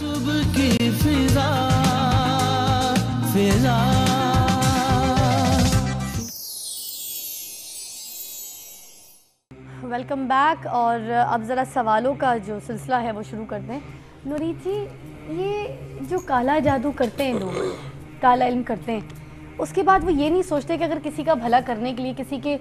صبح کی فضا فضا. Welcome back. اور اب ذرا سوالوں کا جو سلسلہ ہے وہ شروع کرتے ہیں. نورید جی، یہ جو کالا جادو کرتے ہیں لوگ، کالا علم کرتے ہیں، اس کے بعد وہ یہ نہیں سوچتے کہ اگر کسی کا بھلا کرنے کے لیے کسی کے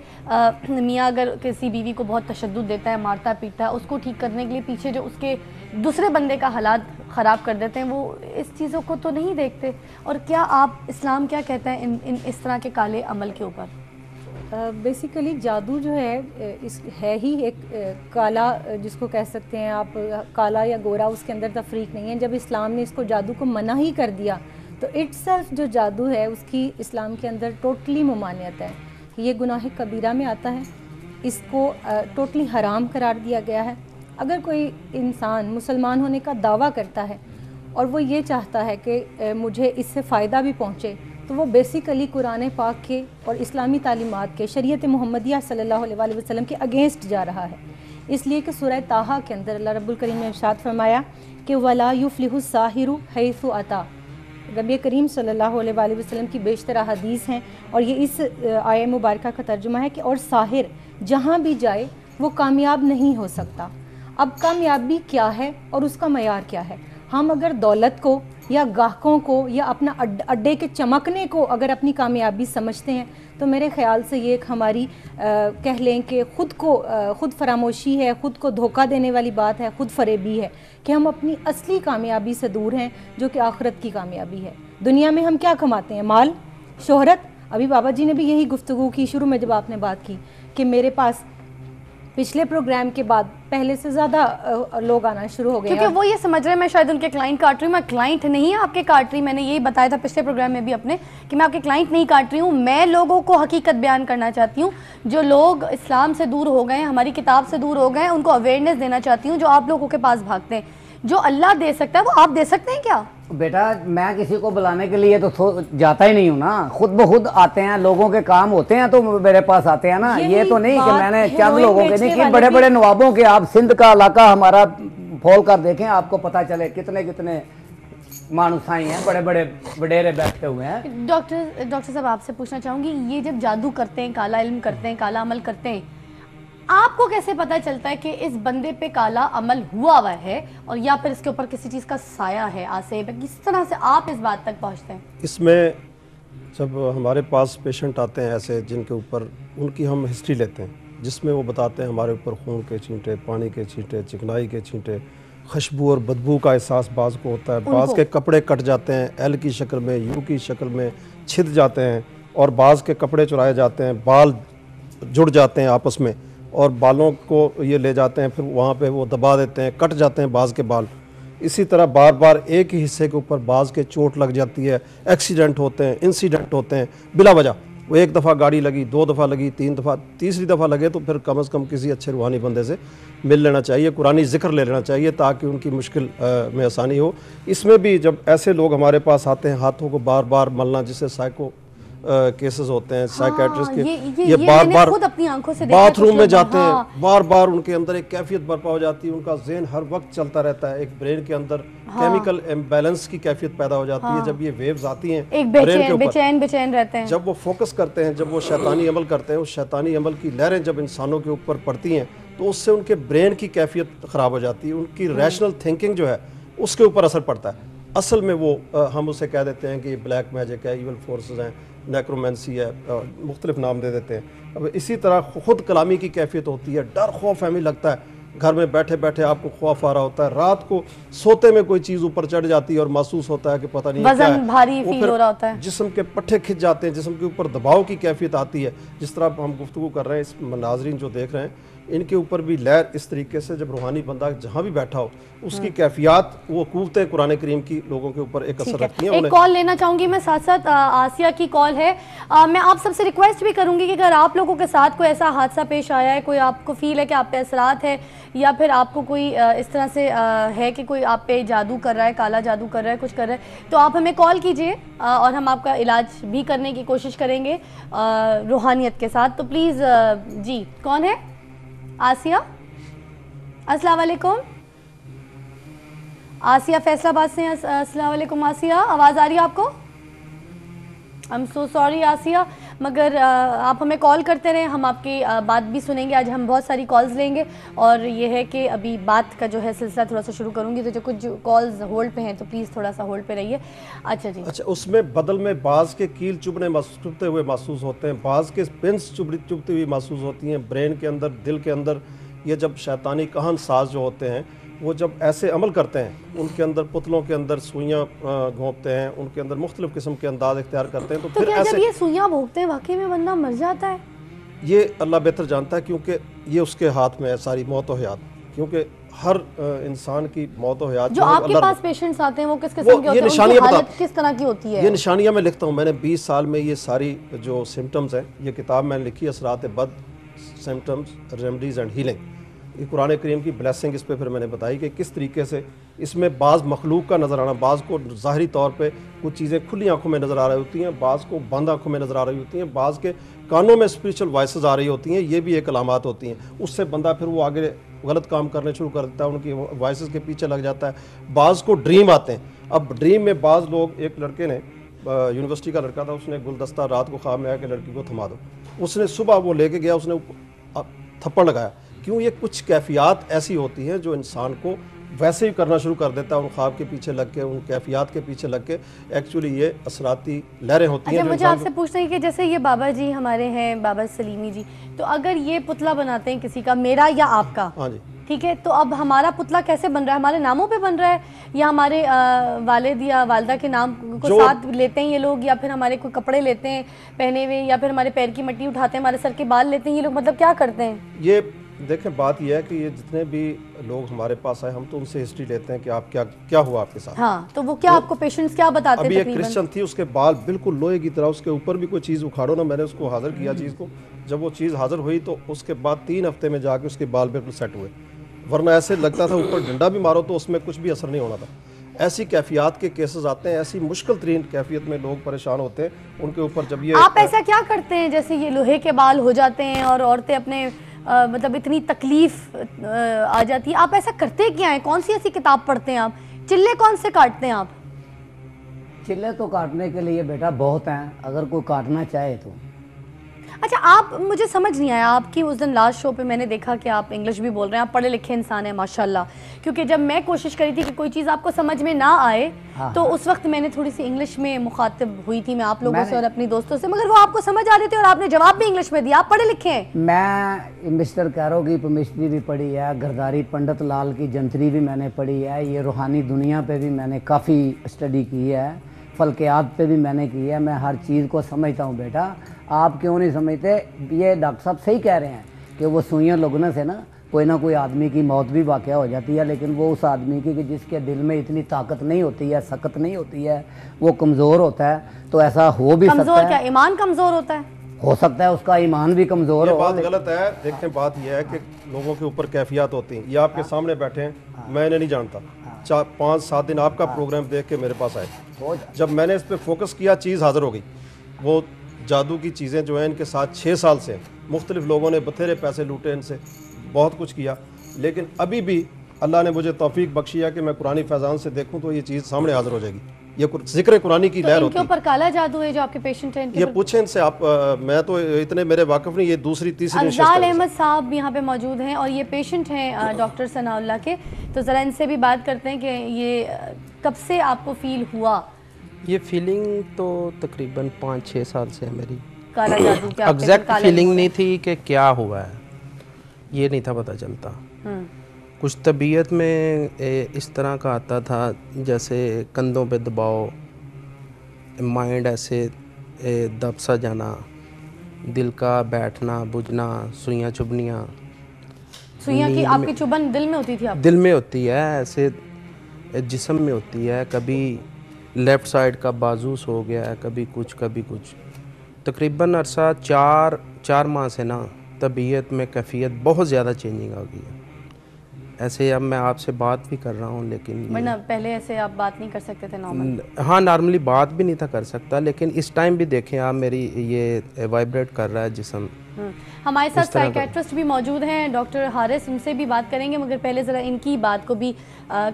میاں اگر کسی بیوی کو بہت تشدد دیتا ہے، مارتا پیٹتا ہے، اس کو ٹھیک کرنے کے لیے پیچھے جو اس کے دوسرے بندے کا حالات خراب کر دیتے ہیں، وہ اس چیزوں کو تو نہیں دیکھتے. اور کیا آپ اسلام کیا کہتا ہے ان اس طرح کے کالے عمل کے اوپر؟ بیسیکلی جادو جو ہے ہے ہی ایک کالا، جس کو کہہ سکتے ہیں آپ کالا یا گورا، اس کے اندر تفریق نہیں ہے. جب اسلام نے اس کو جادو کو منع ہی کر دیا تو اٹ سیلف جو جادو ہے اس کی اسلام کے اندر ٹوٹلی ممانعت ہے. یہ گناہ کبیرہ میں آتا ہے، اس کو ٹوٹلی حرام قرار دیا گیا ہے. اگر کوئی انسان مسلمان ہونے کا دعویٰ کرتا ہے اور وہ یہ چاہتا ہے کہ مجھے اس سے فائدہ بھی پہنچے، تو وہ بیسیکلی قرآن پاک کے اور اسلامی تعلیمات کے، شریعت محمدیہ صلی اللہ علیہ وسلم کے اگینسٹ جا رہا ہے. اس لیے کہ سورہ طٰہٰ کے اندر اللہ رب الکریم نے ارشاد فرمایا کہ وَلَا يُفْلِحُ السَّاحِرُ حَيْثُ أَتَىٰ. نبی کریم صلی اللہ علیہ وسلم کی بیشتر احادیث ہیں، اور یہ اس آیہ مبارکہ کا ترجمہ ہے کہ اور ساحر جہاں بھی جائے وہ کامیاب نہیں ہو سکتا. اب کامیابی کیا ہے اور اس کا معیار کیا ہے؟ ہم اگر دولت کو یا گاہکوں کو یا اپنا اڈے کے چمکنے کو اگر اپنی کامیابی سمجھتے ہیں تو میرے خیال سے یہ ایک ہماری کہہ لیں کہ خود فراموشی ہے، خود کو دھوکہ دینے والی بات ہے، خود فریبی ہے کہ ہم اپنی اصلی کامیابی سے دور ہیں، جو کہ آخرت کی کامیابی ہے. دنیا میں ہم کیا کماتے ہیں؟ مال، شہرت. ابھی بابا جی نے بھی یہی گفتگو کی شروع میں جب آپ نے بات کی کہ میرے پاس پچھلے پروگرام کے بعد پہلے سے زیادہ لوگ آنا شروع ہو گئے، کیونکہ وہ یہ سمجھ رہے ہیں میں شاید ان کے کلائنٹ کاٹ رہی ہوں. میں کلائنٹ نہیں آپ کے کاٹ رہی. میں نے یہی بتایا تھا پچھلے پروگرام میں بھی اپنے کہ میں آپ کے کلائنٹ نہیں کاٹ رہی ہوں. میں لوگوں کو حقیقت بیان کرنا چاہتی ہوں. جو لوگ اسلام سے دور ہو گئے ہیں، ہماری کتاب سے دور ہو گئے ہیں، ان کو اویئرنیس دینا چاہتی ہوں. جو آپ لوگوں کے پاس بھاگتے ہیں، جو اللہ دے سکتا ہے وہ آپ دے سکتے ہیں کیا؟ بیٹا میں کسی کو بلانے کے لیے تو جاتا ہی نہیں ہوں نا، خود بخود آتے ہیں، لوگوں کے کام ہوتے ہیں تو میرے پاس آتے ہیں نا. یہ تو نہیں کہ میں نے چند لوگوں کے نہیں کہ بڑے بڑے نوابوں کے. آپ سندھ کا علاقہ ہمارا پھول کر دیکھیں، آپ کو پتہ چلے کتنے کتنے مانوسائی ہیں، بڑے بڑے وڈیرے بیٹھے ہوئے ہیں. ڈاکٹر صاحب آپ سے پوچھنا چاہوں گی، یہ جب جادو کرتے ہیں، کالا علم کرتے ہیں، کالا عمل کرتے ہیں، آپ کو کیسے پتہ چلتا ہے کہ اس بندے پہ کالا عمل ہوا ہے اور یا پھر اس کے اوپر کسی چیز کا سایہ ہے، آسیب ہے؟ کس طرح سے آپ اس بات تک پہنچتے ہیں؟ اس میں جب ہمارے پاس پیشنٹ آتے ہیں ایسے جن کے اوپر ان کی ہم ہسٹری لیتے ہیں، جس میں وہ بتاتے ہیں ہمارے اوپر خون کے چھینٹے، پانی کے چھینٹے، چکنائی کے چھینٹے، خوشبو اور بدبو کا احساس بعض کو ہوتا ہے، بعض کے کپڑے کٹ جاتے ہیں، ایل کی شکل میں، یو کی شکل میں چھد جاتے ہیں، اور بعض کے کپڑے چرائے جاتے ہیں، بال جڑ جاتے ہیں آپس میں اور بالوں کو یہ لے جاتے ہیں، پھر وہاں پہ وہ دبا دیتے ہیں، کٹ جاتے ہیں بعض کے بال. اسی طرح بار بار ایک ہی حصے کے اوپر بعض کے چوٹ لگ جاتی ہے، ایکسیڈنٹ ہوتے ہیں، انسیڈنٹ ہوتے ہیں بلا وجہ. وہ ایک دفعہ گاڑی لگی، 2 دفعہ لگی، 3 دفعہ، تیسری دفعہ لگے تو پھر کم از کم کسی اچھے روحانی بندے سے مل لینا چاہیے، قرآنی ذکر لے لینا چاہیے تاکہ ان کی مشکل میں آسانی ہو. اس میں بھی جب ایسے لوگ ہمارے پاس آتے ہیں، ہاتھوں کو بار بار ملنا، جسے سائیکو کیسز ہوتے ہیں سائیکیٹرسٹ کے، یہ بار بار باتھ روم میں جاتے ہیں، بار بار ان کے اندر ایک کیفیت برپا ہو جاتی ہے، ان کا ذہن ہر وقت چلتا رہتا ہے، ایک برین کے اندر کیمیکل امبیلنس کی کیفیت پیدا ہو جاتی ہے. جب یہ ویوز آتی ہیں برین کے اوپر، بے چین رہتے ہیں، جب وہ فوکس کرتے ہیں، جب وہ شیطانی عمل کرتے ہیں، اس شیطانی عمل کی لہریں جب انسانوں کے اوپر پڑتی ہیں تو اس سے ان کے برین کی کیفیت خراب ہو جاتی ہے، ان کی ریشنل تھنکنگ جو ہے اس کے اوپر اثر پڑتا ہے. اصل میں وہ ہم اسے کہہ دیتے ہیں کہ یہ بلیک میجک ہے، ایول فورسز ہیں، نیکرومینسی ہے، مختلف نام دے دیتے ہیں. اب اسی طرح خود کلامی کی کیفیت ہوتی ہے، ڈر خوف ہمیں لگتا ہے، گھر میں بیٹھے بیٹھے آپ کو خوف آ رہا ہوتا ہے، رات کو سوتے میں کوئی چیز اوپر چڑھ جاتی ہے اور محسوس ہوتا ہے کہ پتہ نہیں وزن بھاری فیل ہو رہا ہوتا ہے، جسم کے پٹھے کھچ جاتے ہیں، جسم کے اوپر دباؤ کی کیفیت آتی ہے. جس طرح ہم گفتگو کر رہے ہیں، اس ناظرین جو دیکھ رہے ہیں ان کے اوپر بھی لہر اس طریقے سے جب روحانی بندہ جہاں بھی بیٹھا ہو اس کی کیفیات، وہ قوتیں قرآن کریم کی لوگوں کے اوپر ایک اثر رکھتی ہیں. ایک کال لینا چاہوں گی میں ساتھ ساتھ، آسیہ کی کال ہے. میں آپ سب سے ریکویسٹ بھی کروں گی کہ اگر آپ لوگوں کے ساتھ کوئی ایسا حادثہ پیش آیا ہے، کوئی آپ کو فیل ہے کہ آپ پہ اثرات ہے، یا پھر آپ کو کوئی اس طرح سے ہے کہ کوئی آپ پہ جادو کر رہا ہے، کالا جادو کر رہا ہے، کچھ کر رہا ہے، تو آپ ہمیں کال کیجئے اور ہم آپ کا علاج بھی کرنے کی کوشش کریں گے روحانیت کے ساتھ. تو پلیز جی کون ہے؟ آسیہ، السلام علیکم. آسیہ فیصل آباد سے ہیں. السلام علیکم آسیہ, آواز آ رہی ہے آپ کو؟ I am so sorry Asiya, مگر آپ ہمیں کال کرتے رہیں, ہم آپ کی بات بھی سنیں گے. آج ہم بہت ساری کالز لیں گے, اور یہ ہے کہ ابھی بات کا جو ہے سلسلہ تھوڑا سا شروع کروں گی, تو جو کچھ کالز ہولڈ پہ ہیں تو پلیز تھوڑا سا ہولڈ پہ رہیے. اچھا جی, اچھا, اس میں بدل میں بعض کے کیل چبھتے ہوئے محسوس ہوتے ہیں, بعض کے پنس چبھتی ہوئی محسوس ہوتی ہیں برین کے اندر, دل کے اندر. یہ جب شیطانی کہن ساز جو ہوتے ہیں وہ جب ایسے عمل کرتے ہیں, ان کے اندر پتلوں کے اندر سوئیاں گھونپتے ہیں, ان کے اندر مختلف قسم کے انداز اختیار کرتے ہیں, تو پھر کیا جب یہ سوئیاں بھونکتے ہیں واقعی میں بندہ مر جاتا ہے؟ یہ اللہ بہتر جانتا ہے, کیونکہ یہ اس کے ہاتھ میں ہے ساری موت و حیات. کیونکہ ہر انسان کی موت و حیات جو آپ کے پاس پیشنٹس آتے ہیں وہ کس قسم کے ہوتے ہیں, ان کی حالت کس طرح کی ہوتی ہے؟ یہ نشانیاں میں لکھتا ہوں. میں نے 20 سال میں یہ ساری جو سمٹمز ہیں, یہ کتاب میں نے لکھی, اثرات بد, سمٹمز, ریمیڈیز اینڈ ہیلنگ. یہ قرآن کریم کی بلیسنگ اس پہ پھر میں نے بتائی کہ کس طریقے سے اس میں بعض مخلوق کا نظر آنا, بعض کو ظاہری طور پہ کچھ چیزیں کھلی آنکھوں میں نظر آ رہی ہوتی ہیں, بعض کو بند آنکھوں میں نظر آ رہی ہوتی ہیں, بعض کے کانوں میں اسپریچول وائسز آ رہی ہوتی ہیں. یہ بھی ایک علامات ہوتی ہیں. اس سے بندہ پھر وہ آگے غلط کام کرنے شروع کر دیتا ہے, ان کی وائسز کے پیچھے لگ جاتا ہے. بعض کو ڈریم آتے ہیں. اب ڈریم میں بعض لوگ, ایک لڑکے نے, یونیورسٹی کا لڑکا تھا, اس نے گلدستہ رات کو خواب میں آیا کہ لڑکی کو تھما دو. اس نے صبح وہ لے کے گیا, اس نے تھپڑ لگایا. کیوں؟ یہ کچھ کیفیات ایسی ہوتی ہیں جو انسان کو ویسے ہی کرنا شروع کر دیتا ہے, ان خواب کے پیچھے لگ کے, ان کیفیات کے پیچھے لگ کے. ایکچولی یہ اثراتی لہریں ہوتی ہیں. اچھا, مجھے آپ سے پوچھنا ہے کہ جیسے یہ بابا جی ہمارے ہیں, بابا سلیمی جی, تو اگر یہ پتلا بناتے ہیں کسی کا, میرا یا آپ کا, ہاں جی, ٹھیک ہے, تو اب ہمارا پتلا کیسے بن رہا ہے؟ ہمارے ناموں پہ بن رہا ہے, یا ہمارے والد یا والدہ کے نام کو ساتھ لیتے ہیں یہ لوگ, یا پھر ہمارے کوئی کپڑے لیتے ہیں پہنے ہوئے, یا پھر ہمارے پیر کی مٹی اٹھاتے ہیں, ہمارے سر کے بال لیتے ہیں یہ لوگ, مطلب کیا کرتے ہیں؟ یہ دیکھیں, بات یہ ہے کہ یہ جتنے بھی لوگ ہمارے پاس آئے, ہم تو ان سے ہسٹری لیتے ہیں کہ آپ کیا ہوا آپ کے ساتھ. ہاں, تو وہ کیا آپ کو پیشنٹس کیا بتاتے ہیں؟ ابھی ایک کرسچن تھی, اس کے بال بالکل لوہے کی طرح, اس کے اوپر بھی کوئی چیز اکھاڑو نا, میں نے اس کو حاضر کیا چیز کو. جب وہ چیز حاضر ہوئی تو اس کے بعد 3 ہفتے میں جا کے اس کے بال بالکل سیٹ ہوئے, ورنہ ایسے لگتا تھا اوپر ڈنڈا بھی مارو تو اس میں کچھ بھی اثر نہیں ہونا تھا. ایسی کیفیات کے کیسز آتے ہیں, ایسی مشکل ترین کیفیت میں لوگ پریشان ہوتے ہیں. ان کے اوپر جب یہ, آپ ایسا کیا کرتے ہیں جیسے یہ لوہے کے بال ہو جاتے ہیں اور عورتیں اپنے مطلب اتنی تکلیف آ جاتی ہے, آپ ایسا کرتے کیا ہیں؟ کون سی ایسی کتاب پڑھتے ہیں آپ؟ چلے کون سے کاٹتے ہیں آپ؟ چلے تو کاٹنے کے لیے بیٹا بہت ہیں, اگر کوئی کاٹنا چاہے تو. اچھا, آپ, مجھے سمجھ نہیں آیا, آپ کی اس دن لاسٹ شو پہ میں نے دیکھا کہ آپ انگلش بھی بول رہے ہیں, آپ پڑھے لکھے انسان ہیں ماشاءاللہ, کیونکہ جب میں کوشش کری تھی کہ کوئی چیز آپ کو سمجھ میں نہ آئے تو اس وقت میں نے تھوڑی سی انگلش میں مخاطب ہوئی تھی میں آپ لوگوں سے اور اپنی دوستوں سے, مگر وہ آپ کو سمجھ آ رہی تھی اور آپ نے جواب بھی انگلش میں دیا. آپ پڑھے لکھے ہیں. میں مسٹر کیرو کی پمشٹری بھی پڑھی ہے, گرداری پنڈت لال کی جنتری بھی میں نے پڑھی ہے, یہ روحانی دنیا پہ بھی میں نے کافی اسٹڈی کی ہے, فلکیات پہ بھی میں نے کی ہے. میں ہر چیز کو سمجھتا ہوں بیٹا, آپ کیوں نہیں سمجھتے؟ یہ ڈاکٹر صاحب صحیح کہہ رہے ہیں کہ وہ سوئیاں لگنے سے نا کوئی نہ کوئی آدمی کی موت بھی واقع ہو جاتی ہے, لیکن وہ اس آدمی کی کہ جس کے دل میں اتنی طاقت نہیں ہوتی ہے, سخت نہیں ہوتی ہے, وہ کمزور ہوتا ہے, تو ایسا ہو بھی سکتا ہے. کمزور کیا ایمان کمزور ہوتا ہے؟ ہو سکتا ہے اس کا ایمان بھی کمزور ہو. یہ بات غلط ہے. دیکھیں, بات یہ ہے کہ لوگوں کے اوپر کیفیات ہوتی ہیں. یہ آپ کے سامنے بیٹھے ہیں, میں نے نہیں جانتا, 5-7 دن آپ کا پروگرام دیکھ کے میرے پاس آئے. جب میں نے اس پہ فوکس کیا, چیز حاضر ہو گئی. وہ جادو کی چیزیں جو ہیں ان کے ساتھ 6 سال سے مختلف لوگوں نے بتھیرے پیسے لوٹے, ان سے بہت کچھ کیا, لیکن ابھی بھی اللہ نے مجھے توفیق بخشی ہے کہ میں قرآنی فیضان سے دیکھوں تو یہ چیز سامنے حاضر ہو جائے گی. یہ ذکر قرآنی کی لہر ہوتی ہے. ان کے اوپر کالا جادو ہے جو آپ کے پیشنٹ ہیں, یہ پوچھیں ان سے آپ, میں تو اتنے میرے واقف نہیں. یہ دوسری تیسری افضال احمد صاحب یہاں پہ موجود ہیں اور یہ پیشنٹ ہیں ڈاکٹر ثناء اللہ کے, تو ذرا ان سے بھی بات کرتے ہیں کہ یہ کب سے آپ کو فیل ہوا؟ یہ فیلنگ تو تقریباً 5-6 سال سے ہے میری. کالا جادو کیا ایگزیکٹ فیلنگ نہیں تھی کہ کیا ہوا ہے, یہ نہیں تھا پتہ چلتا. کچھ طبیعت میں اس طرح کا آتا تھا جیسے کندھوں پہ دباؤ, مائنڈ ایسے دب سا جانا, دل کا بیٹھنا بجھنا, سوئیاں چبھنیاں. سوئیاں کی آپ کی چبھن دل میں ہوتی تھی؟ آپ دل میں ہوتی ہے, ایسے جسم میں ہوتی ہے. کبھی لیفٹ سائڈ کا بازو سو گیا ہے, کبھی کچھ. تقریباً عرصہ 4 ماہ سے نا طبیعت میں کیفیت بہت زیادہ چینجنگ آ گئی ہے. ایسے اب میں آپ سے بات بھی کر رہا ہوں, لیکن ورنہ پہلے ایسے آپ بات نہیں کر سکتے تھے نارمل؟ ہاں, نارملی بات بھی نہیں تھا کر سکتا, لیکن اس ٹائم بھی دیکھیں آپ, میری یہ وائبریٹ کر رہا ہے جسم, ہمارے ساتھ سائیکیٹرسٹ بھی موجود ہیں ڈاکٹر حارث، ان سے بھی بات کریں گے، مگر پہلے ذرا ان کی بات کو بھی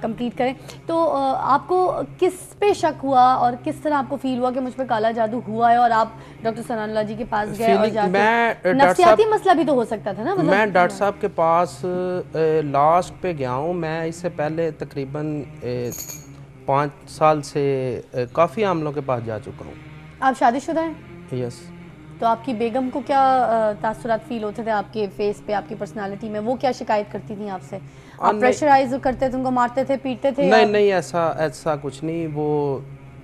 کمپلیٹ کریں. تو آپ کو کس پہ شک ہوا اور کس طرح آپ کو فیل ہوا کہ مجھ پہ کالا جادو ہوا ہے اور آپ ڈاکٹر ثناء اللہ جی کے پاس گئے اور جا کے نفسیاتی مسئلہ بھی تو ہو سکتا تھا نا؟ میں ڈاکٹر صاحب کے پاس لاسٹ پہ گیا ہوں. میں اس سے پہلے تقریباً 5 سال سے کافی عاملوں کے پاس جا چکا ہوں. آپ شادی شدہ ہیں؟ یس. تو آپ کی بیگم کو کیا تاثرات فیل ہوتے تھے آپ کے فیس پہ، آپ کی پرسنالٹی میں؟ وہ کیا شکایت کرتی تھیں آپ سے؟ آپ پریشرائز کرتے تھے، ان کو مارتے تھے، پیٹتے تھے؟ نہیں ایسا کچھ نہیں. وہ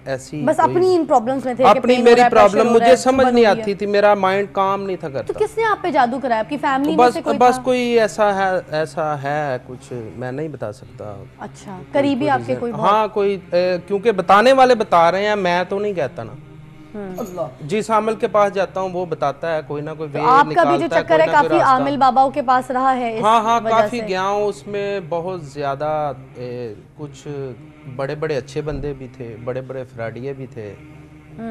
ایسی بس اپنی ان پرابلمز میں تھے، اپنی میری پرابلم مجھے سمجھ نہیں آتی تھی، میرا مائنڈ کام نہیں تھا کرتا. تو کس نے آپ پہ جادو کرایا؟ آپ کی فیملی میں سے کوئی؟ بس کوئی ایسا ہے کچھ، میں نہیں بتا سکتا. اچھا، قریبی آپ کے کوئی؟ ہاں کوئی، کیونکہ بتانے والے بتا رہے ہیں، میں تو نہیں کہتا نا. جس عامل کے پاس جاتا ہوں وہ بتاتا ہے، کوئی نہ کوئی وے نکالتا ہے. آپ کا بھی جو چکر ہے کافی عامل باباؤں کے پاس رہا ہے. ہاں کافی گیا ہوں، اس میں بہت زیادہ کچھ بڑے بڑے اچھے بندے بھی تھے، بڑے بڑے فراڈیے بھی تھے،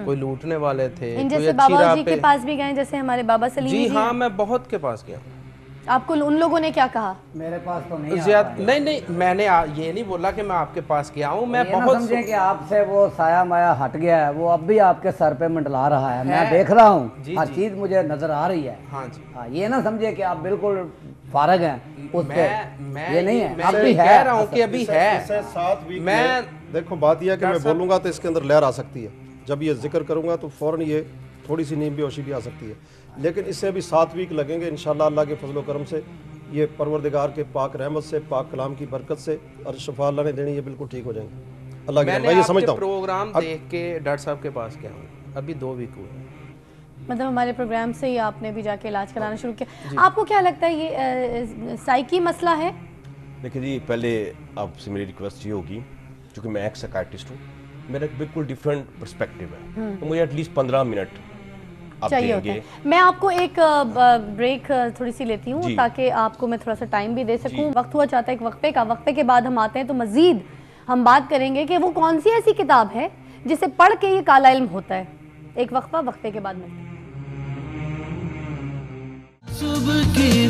کوئی لوٹنے والے تھے. جیسے بابا جی کے پاس بھی گئے، جیسے ہمارے بابا سلیم جی؟ ہاں میں بہت کے پاس گیا. آپ کو ان لوگوں نے کیا کہا؟ میرے پاس تو نہیں، میں نے یہ نہیں بولا کہ میں آپ کے پاس گیا ہوں. میں بہت سمجھے کہ آپ سے وہ سایہ مایا ہٹ گیا ہے، وہ اب بھی آپ کے سر پہ منڈلا رہا ہے. میں دیکھ رہا ہوں، ہر چیز مجھے نظر آ رہی ہے. ہاں جی. یہ نہ سمجھے کہ آپ بالکل فارغ ہیں اس سے، یہ نہیں ہے. اب بھی کہہ رہا ہوں کہ ابھی ہے. 7 ویک میں دیکھو بات یہ ہے کہ میں بولوں گا تو اس کے اندر لہر آ سکتی ہے. جب یہ ذکر کروں گا تو فوراً یہ تھوڑی سی نیند بے ہوشی بھی آ سکتی ہے، لیکن اس سے ابھی 7 ویک لگیں گے انشاءاللہ. اللہ کے فضل و کرم سے، یہ پروردگار کے پاک رحمت سے، پاک کلام کی برکت سے اور شفا اللہ نے دینی، یہ بالکل ٹھیک ہو جائیں گے. اللہ کی میں یہ سمجھتا ہوں. پروگرام دیکھ کے ڈاکٹر صاحب کے پاس گیا ہوں، ابھی 2 ویک ہوئے. مطلب ہمارے پروگرام سے ہی آپ نے بھی جا کے علاج کرانا شروع کیا. آپ کو کیا لگتا ہے یہ سائیکی مسئلہ ہے؟ دیکھیں جی، پہلے آپ سے میری ریکویسٹ یہ ہوگی، چونکہ میں ایک سائیکیٹرسٹ ہوں، میرا ایک بالکل ڈیفرنٹ پرسپیکٹیو ہے، تو مجھے ایٹ لیسٹ 15 منٹ آپ دیں گے. میں آپ کو ایک بریک تھوڑی سی لیتی ہوں تاکہ آپ کو میں تھوڑا سا ٹائم بھی دے سکوں. وقت ہوا چاہتا ہے ایک وقفے کا. وقفے کے بعد ہم آتے ہیں تو مزید ہم بات کریں گے کہ وہ کون سی ایسی کتاب ہے جسے پڑھ کے یہ کالا علم ہوتا ہے. ایک وقفہ، وقفے کے بعد ملتے ہیں. صبح کی